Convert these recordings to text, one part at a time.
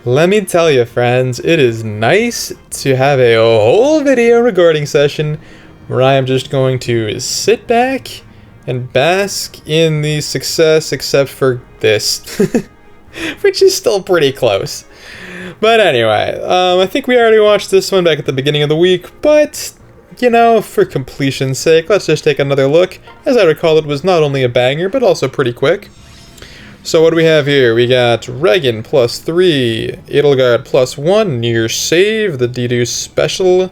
Let me tell you, friends, it is nice to have a whole video recording session where I am just going to sit back and bask in the success, except for this, which is still pretty close. But anyway, I think we already watched this one back at the beginning of the week, but, you know, for completion's sake, let's just take another look. As I recall, it was not only a banger, but also pretty quick. So what do we have here? We got Regan +3, Edelgard +1, near save, the Deduce special,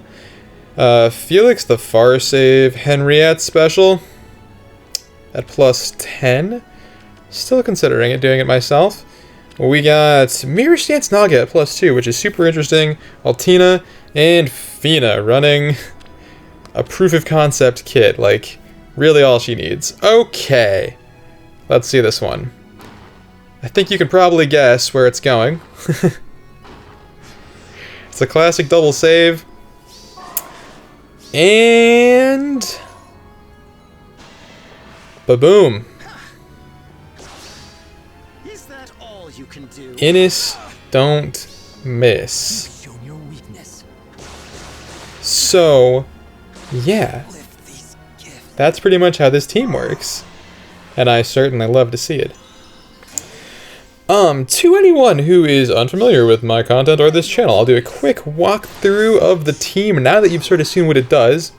Felix the far save, Henriette special at +10. Still considering it, doing it myself. We got Mirror Stance Naga at +2, which is super interesting. Altina and Fina running a proof of concept kit, like really all she needs. Okay, let's see this one. I think you can probably guess where it's going. It's a classic double save. And ba-boom. Is that all you can do? Innis, don't miss. So, yeah. That's pretty much how this team works. And I certainly love to see it. To anyone who is unfamiliar with my content or this channel, I'll do a quick walkthrough of the team now that you've sort of seen what it does.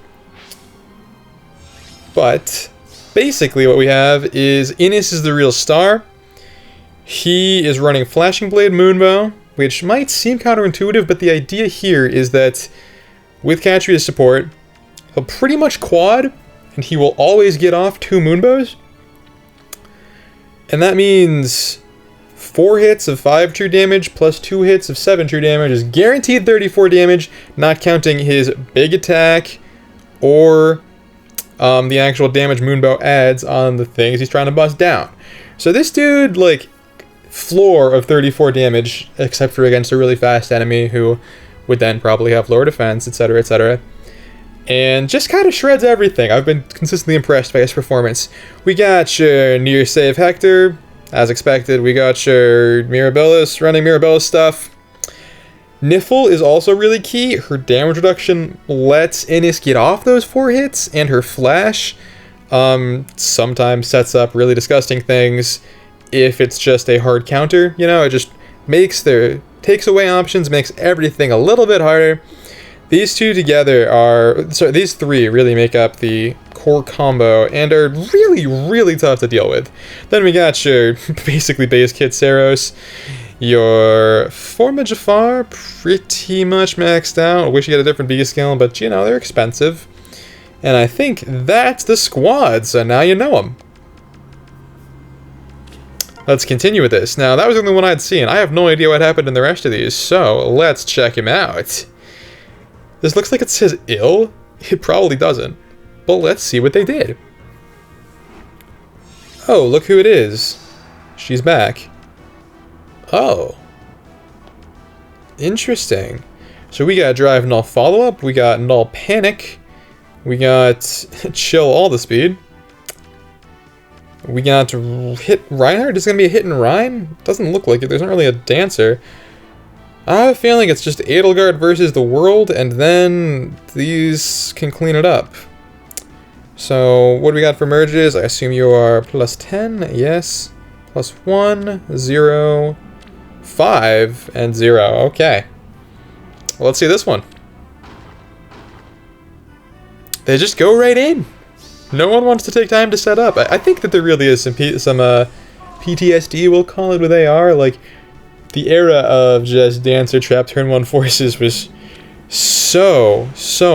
But basically what we have is Innis is the real star. He is running Flashing Blade Moonbow, which might seem counterintuitive, but the idea here is that with Katria's support, he'll pretty much quad, and he will always get off 2 Moonbows. And that means 4 hits of 5 true damage plus 2 hits of 7 true damage is guaranteed 34 damage, not counting his big attack or the actual damage Moonbow adds on the things he's trying to bust down. So this dude, like, floor of 34 damage, except for against a really fast enemy who would then probably have lower defense, etc., etc. And just kind of shreds everything. I've been consistently impressed by his performance. We got your near save Hector. As expected, we got your Mirabellis running Mirabellis stuff. Nifl is also really key. Her damage reduction lets Innis get off those 4 hits, and her flash sometimes sets up really disgusting things if it's just a hard counter. You know, it just takes away options, makes everything a little bit harder. These two together these 3 really make up the core combo and are really, really tough to deal with. Then we got your basically base kit Saros, your Forma Jafar, pretty much maxed out. I wish you had a different B skill, but you know, they're expensive. And I think that's the squad, so now you know them. Let's continue with this. Now, that was the only one I'd seen. I have no idea what happened in the rest of these, so let's check him out. This looks like it says ill. It probably doesn't. But let's see what they did. Oh, look who it is. She's back. Oh. Interesting. So we got Drive Null Follow-Up. We got Null Panic. We got Chill All the Speed. We got Hit Reinhardt. Is it going to be a Hit and Rein? Doesn't look like it. There's not really a dancer. I have a feeling it's just Edelgard versus the world, and then these can clean it up. So, what do we got for merges? I assume you are +10, yes. +1, 0, 5, and 0. Okay. Well, let's see this one. They just go right in. No one wants to take time to set up. I think that there really is some PTSD, we'll call it, with AR. Like, the era of just Dancer Trap turn 1 forces was so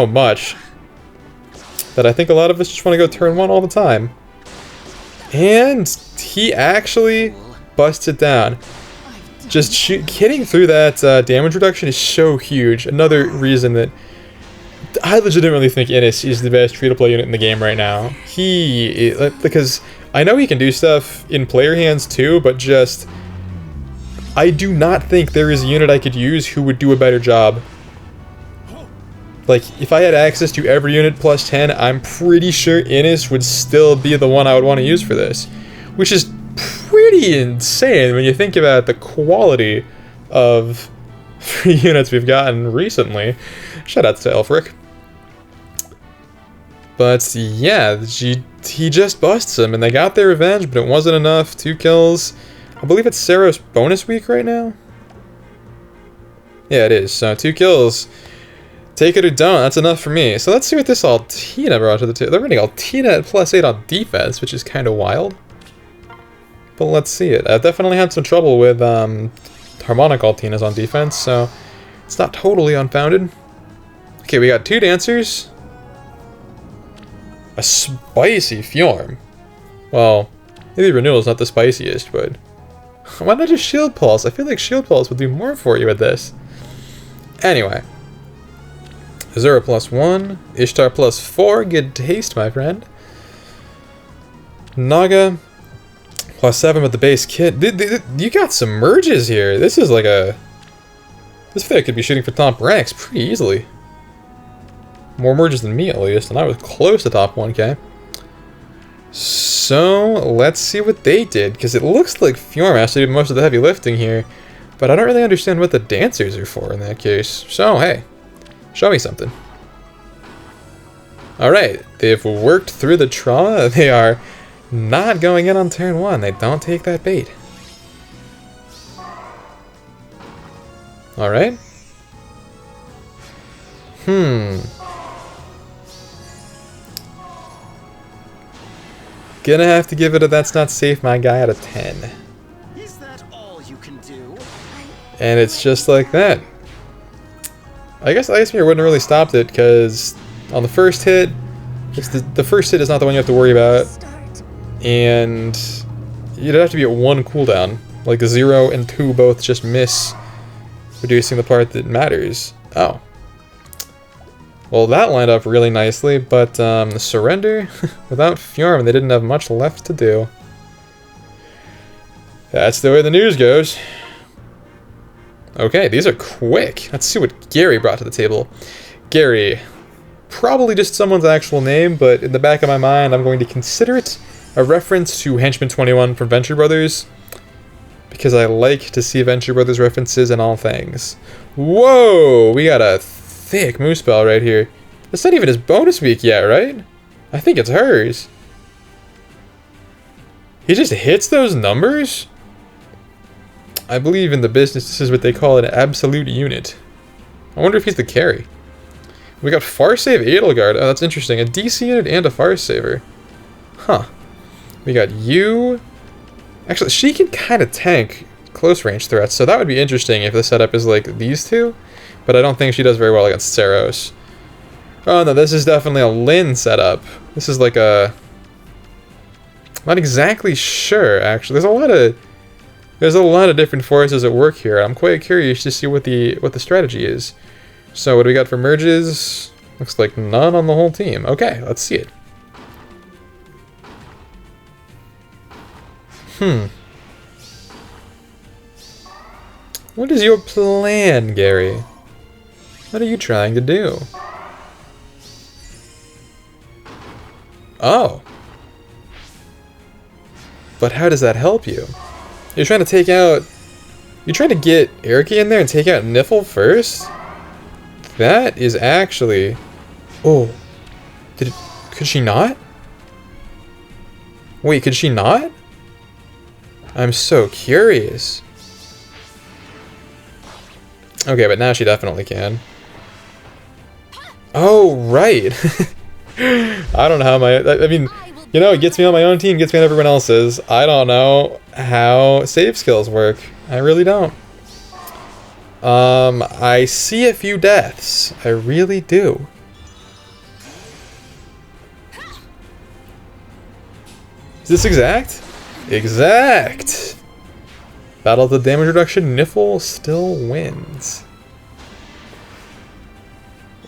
much that I think a lot of us just want to go turn 1 all the time. And he actually busts it down. Just hitting through that damage reduction is so huge. Another reason that I legitimately think Innis is the best free-to-play unit in the game right now. Because I know he can do stuff in player hands too, but just I do not think there is a unit I could use who would do a better job. Like, if I had access to every unit +10, I'm pretty sure Innis would still be the one I would want to use for this. Which is pretty insane when you think about the quality of free units we've gotten recently. Shout out to Elfric. But yeah, he just busts him, and they got their revenge, but it wasn't enough. 2 kills. I believe it's Seros bonus week right now. Yeah, it is. So 2 kills. Take it or don't. That's enough for me. So let's see what this Altina brought to the table. They're running Altina at +8 on defense, which is kind of wild. But let's see it. I've definitely had some trouble with harmonic Altinas on defense, so it's not totally unfounded. Okay, we got 2 dancers. A spicy FJORM. Well, maybe Renewal's not the spiciest, but why not just Shield Pulse? I feel like Shield Pulse would do more for you with this. Anyway. Azura +1. Ishtar +4. Good taste, my friend. Naga +7 with the base kit. You got some merges here. This is like a... This thing could be shooting for top ranks pretty easily. More merges than me, at least, and I was close to top 1k. So, let's see what they did, because it looks like FJORM has to do most of the heavy lifting here, but I don't really understand what the dancers are for in that case. So, hey, show me something. Alright, they've worked through the trauma. They are not going in on turn 1. They don't take that bait. Alright. Gonna have to give it a that's not safe, my guy, out of 10. Is that all you can do? And it's just like that. I guess Ice Mirror wouldn't have really stopped it, because on the first hit, the first hit is not the one you have to worry about. And you'd have to be at 1 cooldown. Like 0 and 2 both just miss reducing the part that matters. Oh. Well, that lined up really nicely, but the surrender, without FJORM, they didn't have much left to do. That's the way the news goes. Okay, these are quick. Let's see what Gary brought to the table. Gary, probably just someone's actual name, but in the back of my mind, I'm going to consider it a reference to Henchman 21 from Venture Brothers, because I like to see Venture Brothers references in all things. Whoa, we got a thick Muspell right here. That's not even his bonus week yet, right? I think it's hers. He just hits those numbers? I believe in the business this is what they call an absolute unit. I wonder if he's the carry. We got Farsave Edelgard. Oh, that's interesting. A DC unit and a Farsaver. Huh. We got you. Actually, she can kind of tank close range threats, so that would be interesting if the setup is like these two. But I don't think she does very well against Seros. Oh no, this is definitely a Lyn setup. This is like a... Not exactly sure, actually. There's a lot of different forces at work here. I'm quite curious to see what the strategy is. So what do we got for merges? Looks like none on the whole team. Okay, let's see it. What is your plan, Gary? What are you trying to do? Oh. But how does that help you? You're trying to take out... You're trying to get Erika in there and take out Nifl first? That is actually... Oh. Could she not? Wait, could she not? I'm so curious. Okay, but now she definitely can. Oh, right. I don't know how I mean, you know, it gets me on my own team, gets me on everyone else's. I don't know how save skills work. I really don't. I see a few deaths. I really do. Is this exact? Exact! Battle of the damage reduction, Nifl still wins.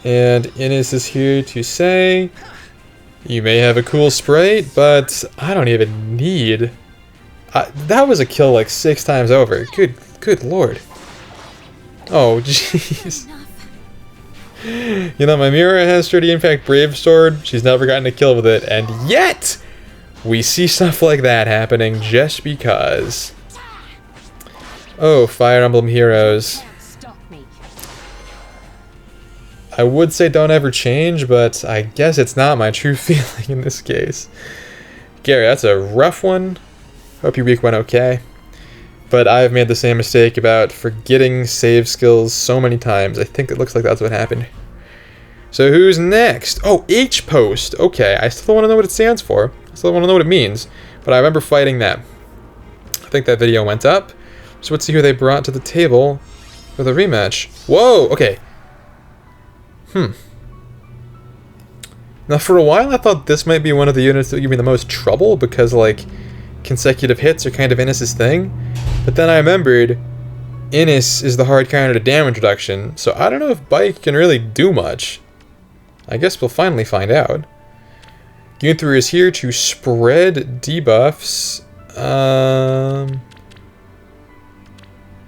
And Innis is here to say, you may have a cool sprite, but I don't even need... that was a kill like 6 times over. Good lord. Oh, jeez. You know, my Mira has 30 Impact Brave Sword. She's never gotten a kill with it, and yet we see stuff like that happening just because. Oh, Fire Emblem Heroes. Stop me. I would say don't ever change, but I guess it's not my true feeling in this case. Gary, that's a rough one. Hope your week went okay. But I've made the same mistake about forgetting save skills so many times. I think it looks like that's what happened. So who's next? Oh, H-Post. Okay, I still don't want to know what it stands for. I still want to know what it means. But I remember fighting that. I think that video went up. So let's see who they brought to the table for the rematch. Whoa, okay. Now for a while I thought this might be one of the units that would give me the most trouble because like consecutive hits are kind of Innis's thing. But then I remembered Innis is the hard counter to damage reduction, so I don't know if Bike can really do much. I guess we'll finally find out. Gunther is here to spread debuffs.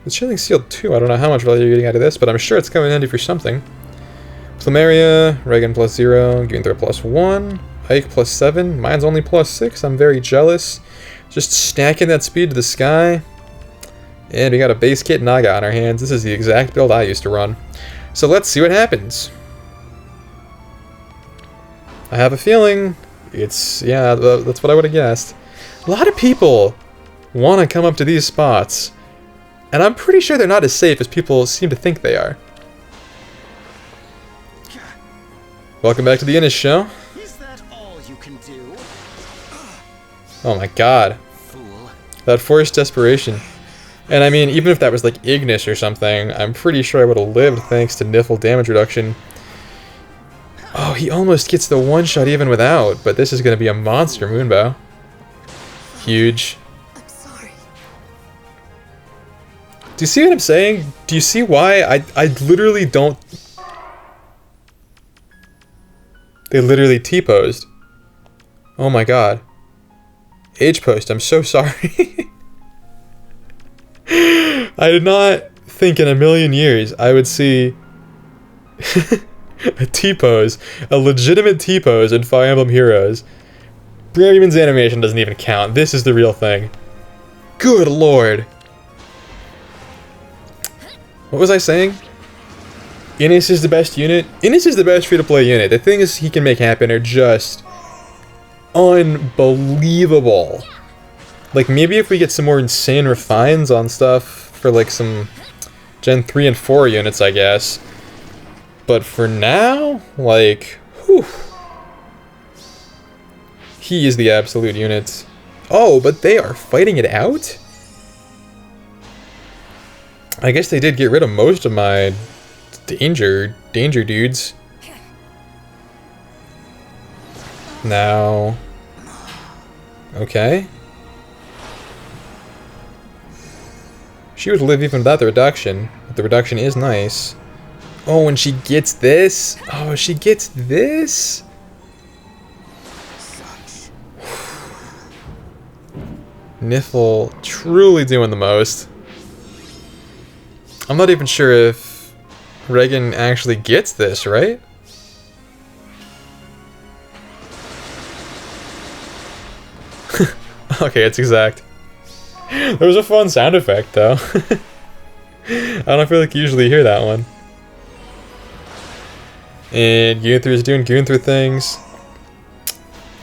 The Chilling Seal 2, I don't know how much value you're getting out of this, but I'm sure it's coming handy for something. Plumeria, Reagan plus 0, Gunther plus 1, Ike plus 7, mine's only plus 6, I'm very jealous. Just stacking that speed to the sky. And we got a base kit Naga on our hands. This is the exact build I used to run. So let's see what happens. I have a feeling it's, yeah, that's what I would have guessed. A lot of people want to come up to these spots. And I'm pretty sure they're not as safe as people seem to think they are. Welcome back to the Innis show. Is that all you can do? Oh my god. Fool. That forced desperation. And I mean, even if that was like Ignis or something, I'm pretty sure I would have lived thanks to Nifl damage reduction. Oh, he almost gets the one-shot even without, but this is going to be a monster Moonbow. Huge. I'm sorry. Do you see what I'm saying? Do you see why I literally don't... They literally T-posed. Oh my god. H-post, I'm so sorry. I did not think in a million years I would see a T-pose, a legitimate T-pose in Fire Emblem Heroes. Bremen's animation doesn't even count. This is the real thing. Good lord. What was I saying? Innis is the best unit. Innis is the best free-to-play unit. The things he can make happen are just unbelievable. Like, maybe if we get some more insane refines on stuff for, like, some Gen 3 and 4 units, I guess. But for now, like, whew. He is the absolute unit. Oh, but they are fighting it out? I guess they did get rid of most of my danger dudes. Now... Okay. She would live even without the reduction, but the reduction is nice. Oh, and she gets this? Oh, she gets this? Nifl truly doing the most. I'm not even sure if Reagan actually gets this, right? Okay, it's exact. There was a fun sound effect, though. I don't feel like you usually hear that one. And Gunther is doing Gunther things.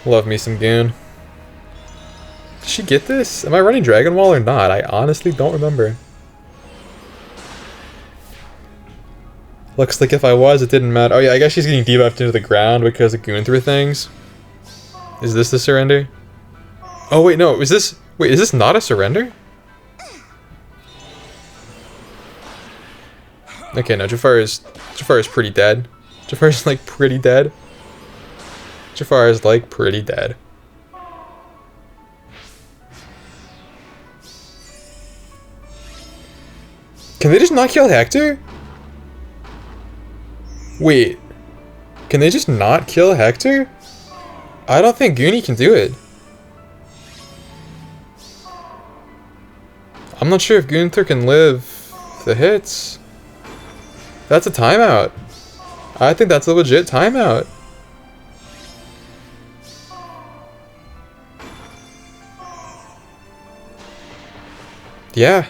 Love me some Goon. Did she get this? Am I running Dragon Wall or not? I honestly don't remember. Looks like if I was, it didn't matter. Oh yeah, I guess she's getting debuffed into the ground because of Gunther things. Is this the surrender? Oh wait, no, is this... Wait, is this not a surrender? Okay, no, Jafar is pretty dead. Jafar is like pretty dead. Jafar is like pretty dead. Can they just not kill Hector? Wait. Can they just not kill Hector? I don't think Goonie can do it. I'm not sure if Gunther can live the hits. That's a timeout. I think that's a legit timeout. Yeah.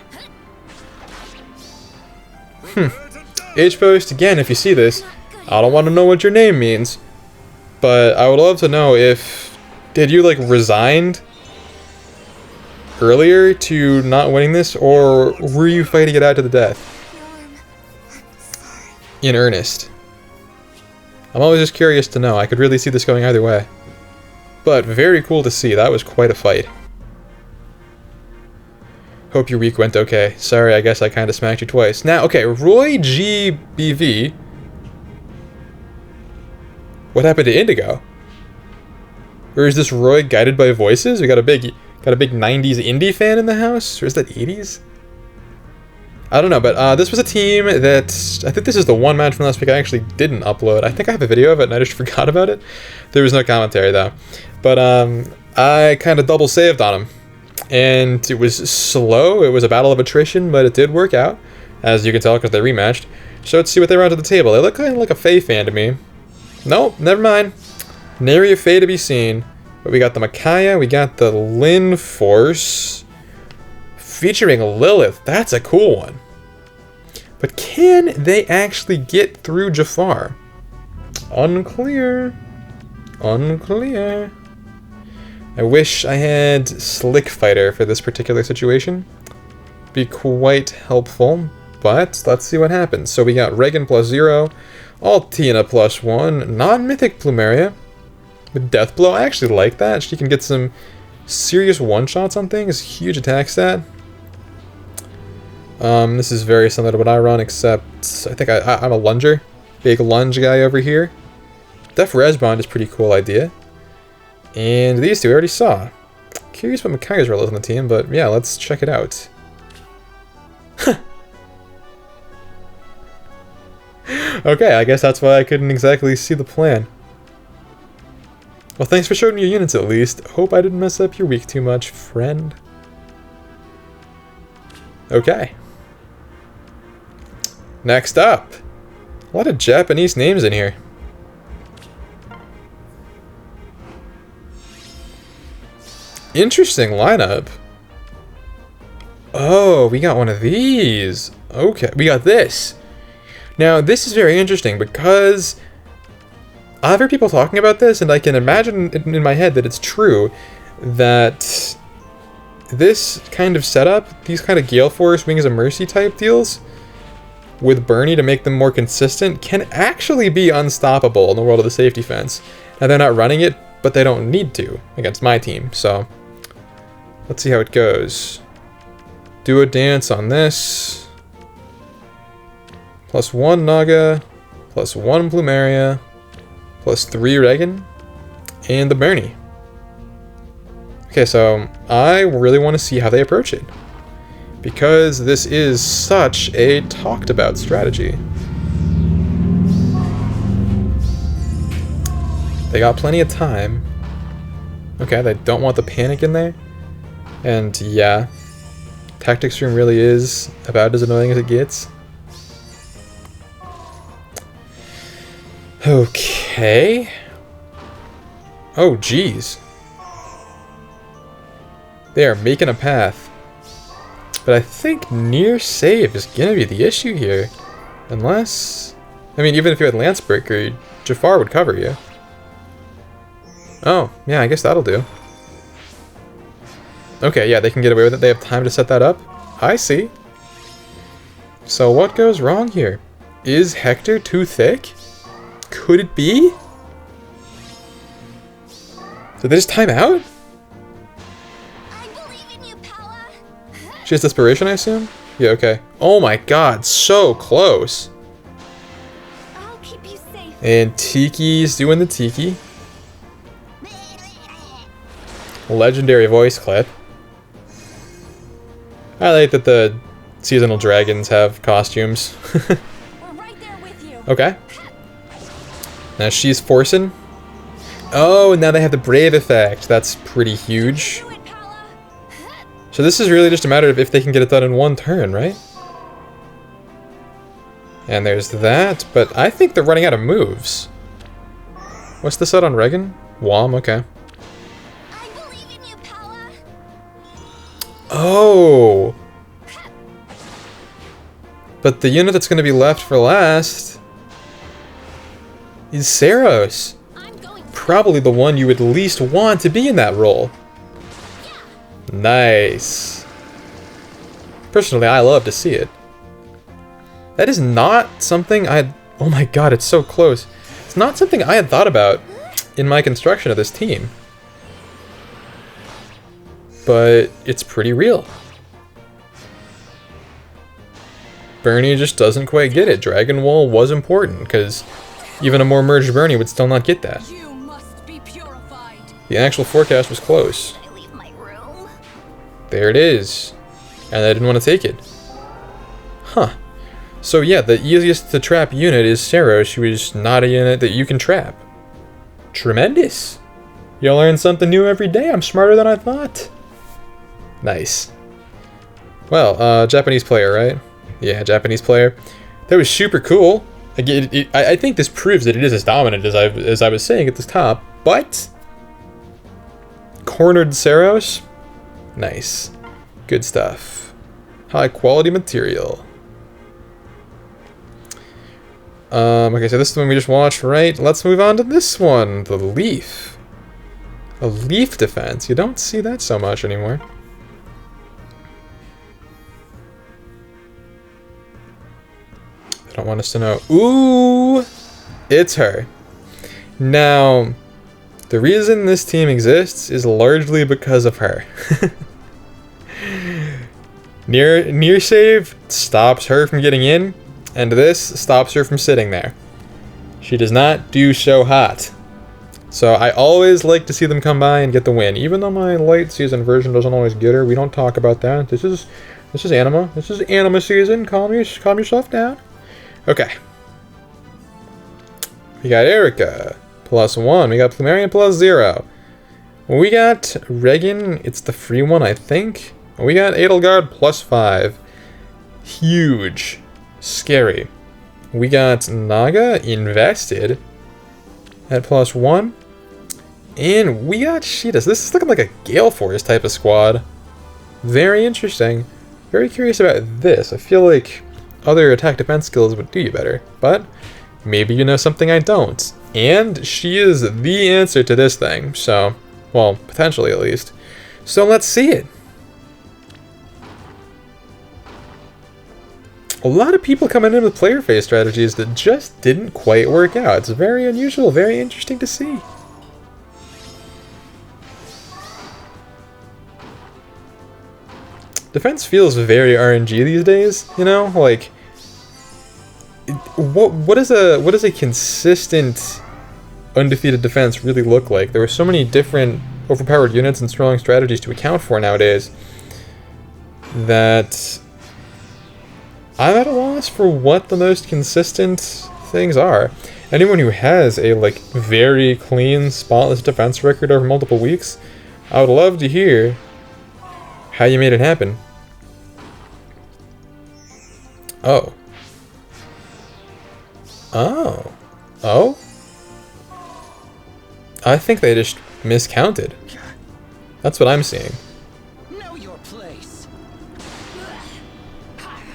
H-Post, again, if you see this, I don't want to know what your name means, but I would love to know if... Did you, like, resigned earlier to not winning this, or were you fighting it out to the death? In earnest. I'm always just curious to know. I could really see this going either way. But very cool to see. That was quite a fight. Hope your week went okay. Sorry, I guess I kind of smacked you twice. Now, okay, Roy GBV. What happened to Indigo? Or is this Roy guided by voices? We got a big 90s indie fan in the house? Or is that 80s? I don't know, but this was a team that... I think this is the one match from last week I actually didn't upload. I think I have a video of it and I just forgot about it. There was no commentary though. But I kind of double saved on him. And it was slow. It was a battle of attrition, but it did work out. As you can tell because they rematched. So let's see what they brought to the table. They look kind of like a Fae fan to me. Nope, never mind. Nary a Fae to be seen. But we got the Micaiah, we got the Lin Force. Featuring Lilith. That's a cool one. But can they actually get through Jafar? Unclear. Unclear. I wish I had Slick Fighter for this particular situation. Be quite helpful. But let's see what happens. So we got Regan +0. Altina +1. Non-mythic Plumeria. With Death Blow. I actually like that. She can get some serious one-shots on things. Huge attack stat. This is very similar to what I run, except I think I'm a lunger. Big lunge guy over here. Def Resbond is a pretty cool idea. And these two we already saw. Curious what Micaiah's role is on the team, but yeah, let's check it out. Okay, I guess that's why I couldn't exactly see the plan. Well, thanks for showing me your units at least. Hope I didn't mess up your week too much, friend. Okay. Next up. A lot of Japanese names in here. Interesting lineup. Oh, we got one of these. Okay, we got this. Now, this is very interesting because I've heard people talking about this, and I can imagine in my head that it's true that this kind of setup, these kind of Gale Force, Wings of Mercy type deals, with Bernie to make them more consistent, can actually be unstoppable in the world of the safety fence. Now, they're not running it, but they don't need to against my team, so let's see how it goes. Do a dance on this. +1 Naga, +1 Plumeria, +3 Regan, and the Bernie. Okay, so I really want to see how they approach it, because this is such a talked about strategy. They got plenty of time. Okay, they don't want the panic in there. And yeah, Tactics Room really is about as annoying as it gets. Okay. Oh, geez. They are making a path. But I think near save is gonna be the issue here. Unless... I mean, even if you had Lancebreaker, Jafar would cover you. Oh, yeah, I guess that'll do. Okay, yeah, they can get away with it. They have time to set that up. I see. So what goes wrong here? Is Hector too thick? Could it be? Did they just time out? I believe in you, Paula. She has desperation, I assume? Yeah, okay. Oh my god, so close. I'll keep you safe. And Tiki's doing the Tiki. Legendary voice clip. I like that the seasonal dragons have costumes. We're right there with you. Okay. Now she's forcing. Oh, and now they have the Brave effect. That's pretty huge. Do it, Paula. So this is really just a matter of if they can get it done in one turn, right? And there's that, but I think they're running out of moves. What's the set on Regan? Wom, okay. I believe in you, Paula. Oh! But the unit that's going to be left for last is Saros. I'm going to. Probably the one you would least want to be in that role. Nice. Personally, I love to see it. That is not something I... Oh my god, it's so close. It's not something I had thought about in my construction of this team. But it's pretty real. Bernie just doesn't quite get it. Dragon Wall was important, because even a more merged Bernie would still not get that. You must be purified. The actual forecast was close. Should I leave my room? There it is. And I didn't want to take it. Huh. So yeah, the easiest to trap unit is Saros, who is not a unit that you can trap. Tremendous. You'll learn something new every day. I'm smarter than I thought. Nice. Well, Japanese player, right? Yeah, Japanese player. That was super cool. I think this proves that it is as dominant as I was saying at the top, but cornered Saros. Nice. Good stuff. High quality material. Okay, so this is the one we just watched, right? Let's move on to this one, the Leaf. A Leaf defense. You don't see that so much anymore. They don't want us to know. Ooh! It's her. Now, the reason this team exists is largely because of her. Near save stops her from getting in, and this stops her from sitting there. She does not do so hot. So I always like to see them come by and get the win. Even though my late season version doesn't always get her, we don't talk about that. This is anima. This is anima season. Calm yourself down. Okay. We got Erica +1. We got Plumerian +0. We got Regan. It's the free one, I think. We got Edelgard +5. Huge. Scary. We got Naga invested at +1. And we got Sheetas. This is looking like a Gale Force type of squad. Very interesting. Very curious about this. I feel like other attack defense skills would do you better. But maybe you know something I don't. And she is the answer to this thing. So, well, potentially at least. So let's see it. A lot of people coming in with player phase strategies that just didn't quite work out. It's very unusual, very interesting to see. Defense feels very RNG these days, you know? Like, what does a consistent undefeated defense really look like? There are so many different overpowered units and strong strategies to account for nowadays that I'm at a loss for what the most consistent things are. Anyone who has a very clean, spotless defense record over multiple weeks, I would love to hear how you made it happen. Oh. Oh. Oh? I think they just miscounted. That's what I'm seeing. Know your place.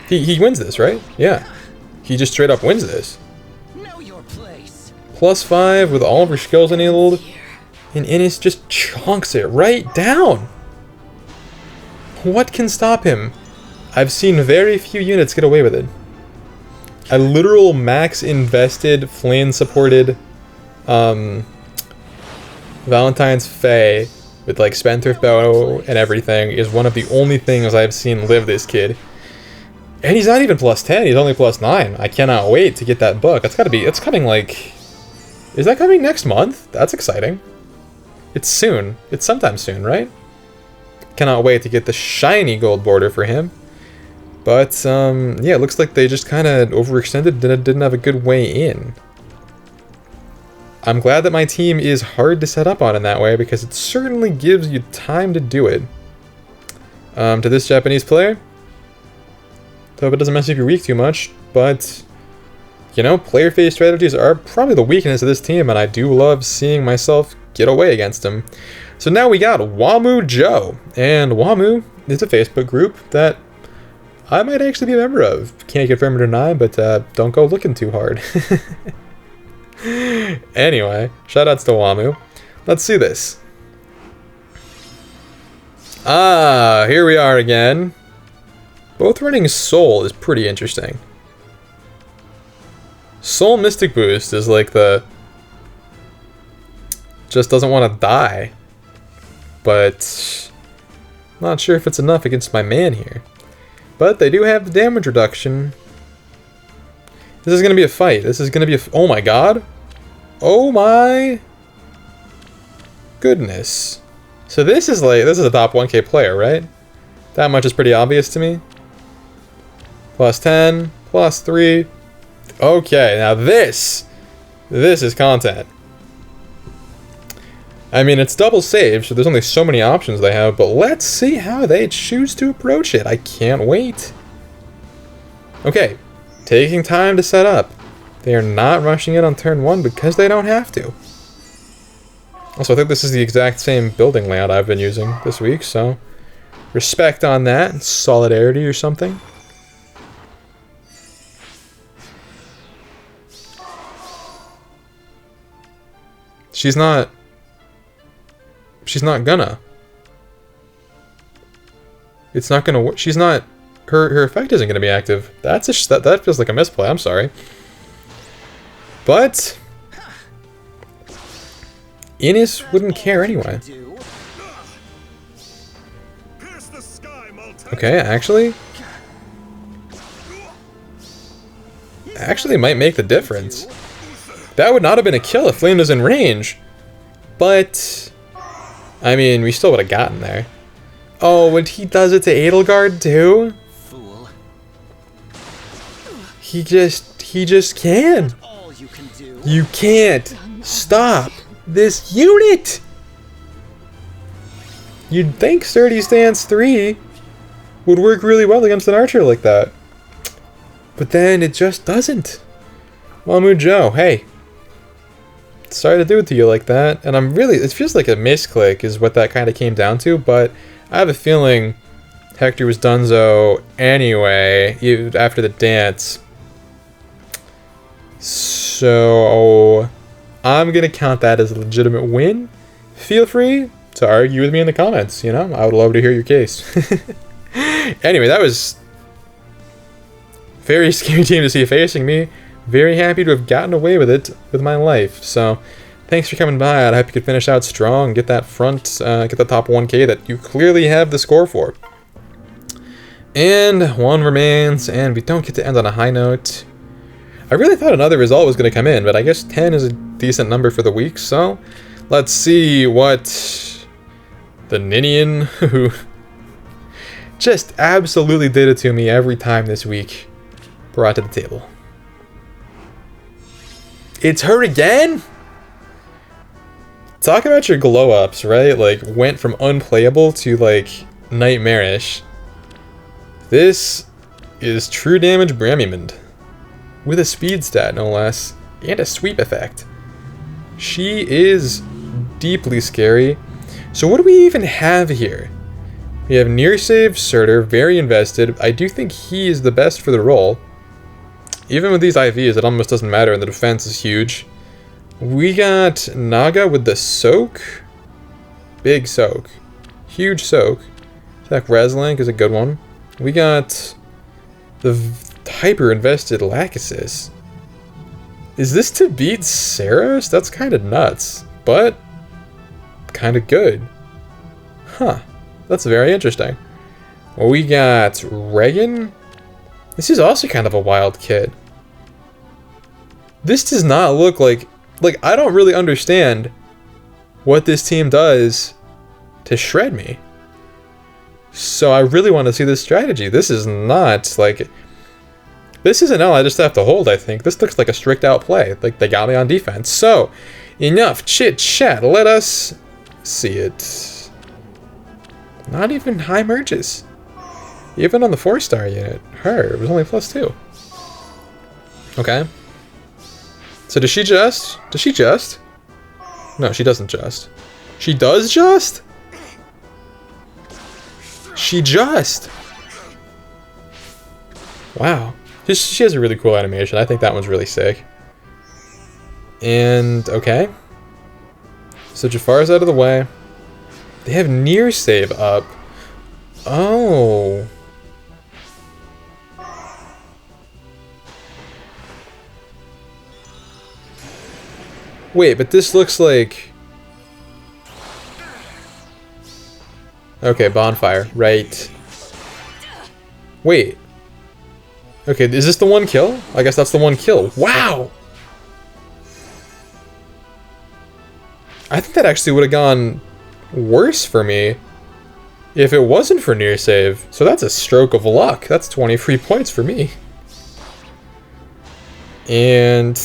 He wins this, right? Yeah. He just straight up wins this. Know your place. +5 with all of her skills enabled. And Innis just chunks it right down. What can stop him? I've seen very few units get away with it. A literal max invested, Flynn supported Valentine's Fae with Spendthrift Bow and everything is one of the only things I've seen live this kid. And he's not even +10, he's only +9. I cannot wait to get that book. It's coming is that coming next month? That's exciting. It's soon. It's sometime soon, right? Cannot wait to get the shiny gold border for him. But, yeah, it looks like they just kind of overextended, didn't have a good way in. I'm glad that my team is hard to set up on in that way, because it certainly gives you time to do it. To this Japanese player, hope it doesn't mess up your week too much, but, you know, player phase strategies are probably the weakness of this team, and I do love seeing myself get away against them. So now we got Wamu Joe, and Wamu is a Facebook group that I might actually be a member of. Can't confirm or deny, but don't go looking too hard. Anyway, shoutouts to Wamu. Let's see this. Ah, here we are again. Both running Soul is pretty interesting. Soul Mystic Boost is like the... just doesn't want to die. But... not sure if it's enough against my man here. But they do have the damage reduction. This is going to be a fight. This is going to be a... oh my god. Oh my... goodness. So this is like... this is a top 1k player, right? That much is pretty obvious to me. Plus 10. Plus 3. Okay, now this is content. I mean, it's double save, so there's only so many options they have, but let's see how they choose to approach it. I can't wait. Okay, taking time to set up. They are not rushing it on turn 1 because they don't have to. Also, I think this is the exact same building layout I've been using this week, so respect on that. Solidarity or something. She's not gonna. It's not gonna work. She's not. Her effect isn't gonna be active. That's that feels like a misplay. I'm sorry. But Ines wouldn't care anyway. Okay, actually might make the difference. That would not have been a kill if Flame was in range. But I mean, we still would have gotten there. Oh, and he does it to Edelgard too? Fool. He just can. All you can do. You can't stop this unit. You'd think Sturdy Stance 3 would work really well against an archer like that. But then it just doesn't. Mamu Joe, hey. Sorry to do it to you like that, and it feels like a misclick is what that kind of came down to, but I have a feeling Hector was donezo anyway, after the dance. So, I'm gonna count that as a legitimate win. Feel free to argue with me in the comments, you know? I would love to hear your case. Anyway, that was very scary team to see facing me. Very happy to have gotten away with it with my life. So, thanks for coming by. I hope you could finish out strong, get that get the top 1k that you clearly have the score for. And 1 remains, and we don't get to end on a high note. I really thought another result was going to come in, but I guess 10 is a decent number for the week, so let's see what the Ninian, who just absolutely did it to me every time this week, brought to the table. It's her again? Talk about your glow-ups, right? Like, went from unplayable to, like, nightmarish. This is true damage Bramimond. With a speed stat, no less. And a sweep effect. She is deeply scary. So what do we even have here? We have near save Surtur, very invested. I do think he is the best for the role. Even with these IVs, it almost doesn't matter, and the defense is huge. We got Naga with the soak. Big soak. Huge soak. Attack Reslink is a good one. We got the hyper-invested Lachesis. Is this to beat Saros? That's kind of nuts, but kind of good. Huh. That's very interesting. We got Regan. This is also kind of a wild kid. This does not look like I don't really understand what this team does to shred me. So I really want to see this strategy. This is not like... this is an L I just have to hold, I think. This looks like a strict out play. Like, they got me on defense. So, enough chit-chat. Let us see it. Not even high merges. Even on the 4-star unit. It was only +2. Okay. So does she just? Does she just? No, she doesn't just. She does just? She just. Wow. She has a really cool animation. I think that one's really sick. And, okay. So Jafar's out of the way. They have near save up. Oh. Wait, but this looks like... Okay, bonfire. Right. Wait. Okay, is this the one kill? I guess that's the one kill. Wow! I think that actually would have gone worse for me if it wasn't for near save. So that's a stroke of luck. That's 20 free points for me. And...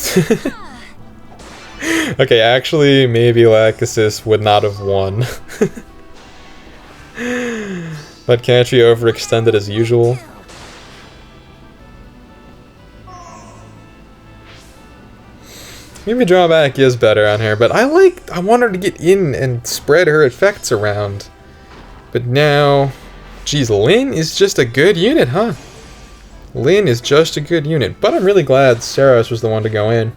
okay, actually, maybe Lachesis would not have won. But Cantry overextended as usual. Maybe drawback is better on her, but I want her to get in and spread her effects around. But now, geez, Lyn is just a good unit, huh? Lyn is just a good unit, but I'm really glad Saros was the one to go in.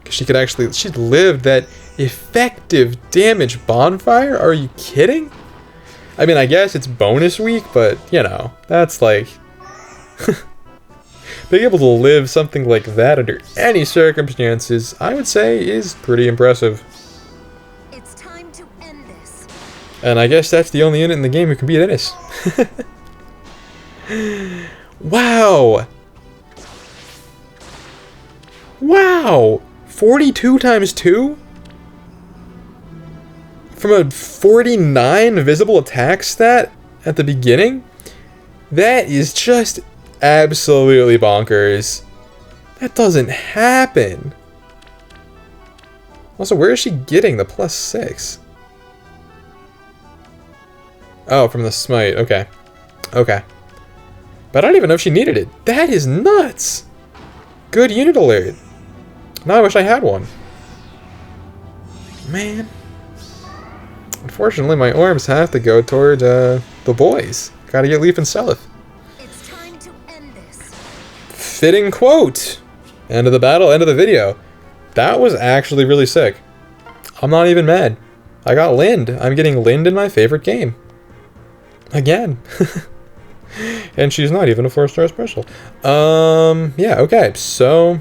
Because she lived that effective damage bonfire? Are you kidding? I mean, I guess it's bonus week, but, you know, that's like... being able to live something like that under any circumstances, I would say, is pretty impressive. It's time to end this. And I guess that's the only unit in the game who can beat Innis. Wow! Wow! 42 times 2? From a 49 visible attack stat at the beginning? That is just absolutely bonkers. That doesn't happen. Also, where is she getting the +6? Oh, from the smite. Okay. Okay. But I don't even know if she needed it. That is nuts! Good unit alert. Now I wish I had one. Man. Unfortunately, my orbs have to go toward the boys. Gotta get Leaf and Selith. It's time to end this. Fitting quote. End of the battle, end of the video. That was actually really sick. I'm not even mad. I got Lind. I'm getting Lind in my favorite game. Again. And she's not even a 4-star special. Yeah, okay. So,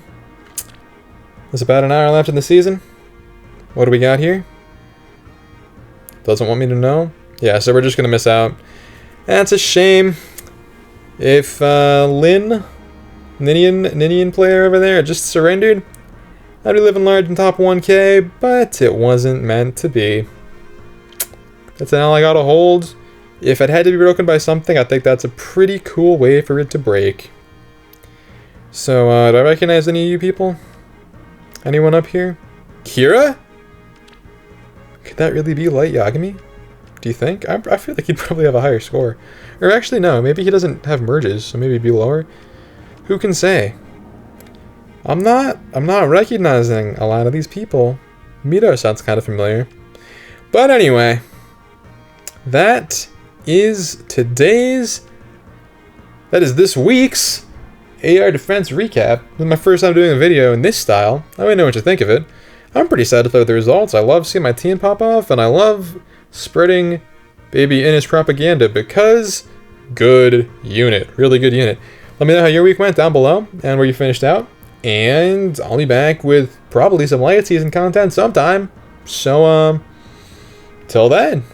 there's about an hour left in the season. What do we got here? Doesn't want me to know. Yeah, so we're just gonna miss out. That's a shame. If Ninian player over there just surrendered, I'd be living large in top 1K, but it wasn't meant to be. That's all I gotta hold. If it had to be broken by something, I think that's a pretty cool way for it to break. So, do I recognize any of you people? Anyone up here? Kira? Could that really be Light Yagami? Do you think? I feel like he'd probably have a higher score. Or actually, no. Maybe he doesn't have merges, so maybe he'd be lower. Who can say? I'm not recognizing a lot of these people. Mito sounds kind of familiar. But anyway, that is this week's AR Defense recap. This is my first time doing a video in this style. I don't know what to think of it. I'm pretty satisfied with the results. I love seeing my team pop off, and I love spreading baby Innis propaganda because good unit. Really good unit. Let me know how your week went down below and where you finished out. And I'll be back with probably some late season content sometime. So, till then,